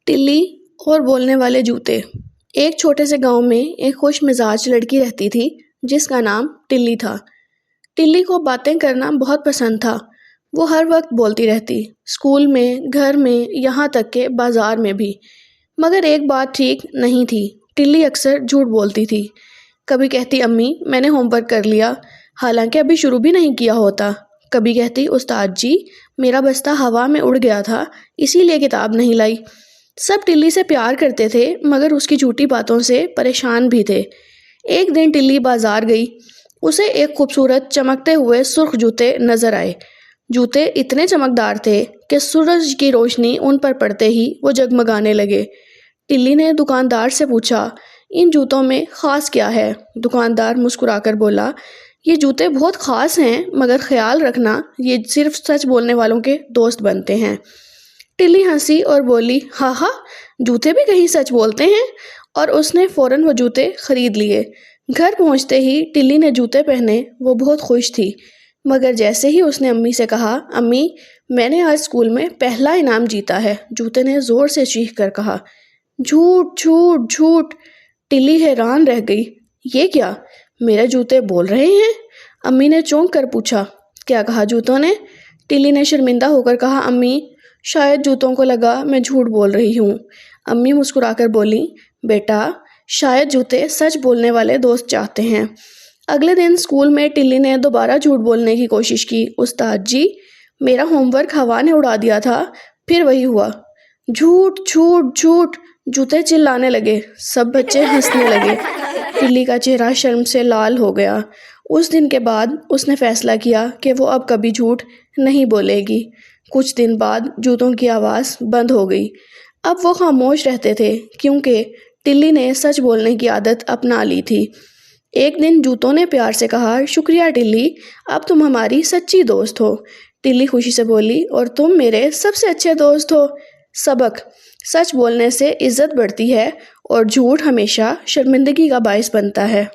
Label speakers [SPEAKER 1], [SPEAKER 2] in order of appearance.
[SPEAKER 1] ٹلی اور بولنے والے جوتے۔ ایک چھوٹے سے گاؤں میں ایک خوش مزاج لڑکی رہتی تھی جس کا نام ٹلی تھا۔ ٹلی کو باتیں کرنا بہت پسند تھا۔ وہ ہر وقت بولتی رہتی، اسکول میں، گھر میں، یہاں تک کہ بازار میں بھی۔ مگر ایک بات ٹھیک نہیں تھی، ٹلی اکثر جھوٹ بولتی تھی۔ کبھی کہتی امی میں نے ہوم ورک کر لیا، حالانکہ ابھی شروع بھی نہیں کیا ہوتا۔ کبھی کہتی استاد جی میرا بستہ ہوا میں اڑ گیا تھا اسی لیے کتاب نہیں لائی۔ سب ٹلی سے پیار کرتے تھے مگر اس کی جھوٹی باتوں سے پریشان بھی تھے۔ ایک دن ٹلی بازار گئی، اسے ایک خوبصورت چمکتے ہوئے سرخ جوتے نظر آئے۔ جوتے اتنے چمکدار تھے کہ سورج کی روشنی ان پر پڑتے ہی وہ جگمگانے لگے۔ ٹلی نے دکاندار سے پوچھا ان جوتوں میں خاص کیا ہے؟ دکاندار مسکرا کر بولا یہ جوتے بہت خاص ہیں مگر خیال رکھنا یہ صرف سچ بولنے والوں کے دوست بنتے ہیں۔ ٹلی ہنسی اور بولی ہاں ہاں جوتے بھی کہیں سچ بولتے ہیں، اور اس نے فوراً وہ جوتے خرید لیے۔ گھر پہنچتے ہی ٹلی نے جوتے پہنے، وہ بہت خوش تھی۔ مگر جیسے ہی اس نے امی سے کہا امی میں نے آج اسکول میں پہلا انعام جیتا ہے، جوتے نے زور سے چیخ کر کہا جھوٹ جھوٹ جھوٹ۔ ٹلی حیران رہ گئی، یہ کیا میرے جوتے بول رہے ہیں؟ امی نے چونک کر پوچھا کیا کہا جوتوں نے؟ ٹلی نے شرمندہ ہو کر کہا امی شاید جوتوں کو لگا میں جھوٹ بول رہی ہوں۔ امی مسکرا کر بولی بیٹا شاید جوتے سچ بولنے والے دوست چاہتے ہیں۔ اگلے دن اسکول میں ٹلی نے دوبارہ جھوٹ بولنے کی کوشش کی، استاد جی میرا ہوم ورک ہوا نے اڑا دیا تھا، پھر وہی ہوا۔ جھوٹ جھوٹ جھوٹ، جوتے چلانے لگے، سب بچے ہنسنے لگے۔ ٹلی کا چہرہ شرم سے لال ہو گیا۔ اس دن کے بعد اس نے فیصلہ کیا کہ وہ اب کبھی جھوٹ نہیں بولے گی۔ کچھ دن بعد جوتوں کی آواز بند ہو گئی۔ اب وہ خاموش رہتے تھے کیونکہ ٹلی نے سچ بولنے کی عادت اپنا لی تھی۔ ایک دن جوتوں نے پیار سے کہا شکریہ ٹلی، اب تم ہماری سچی دوست ہو۔ ٹلی خوشی سے بولی اور تم میرے سب سے اچھے دوست ہو۔ سبق: سچ بولنے سے عزت بڑھتی ہے اور جھوٹ ہمیشہ شرمندگی کا باعث بنتا ہے۔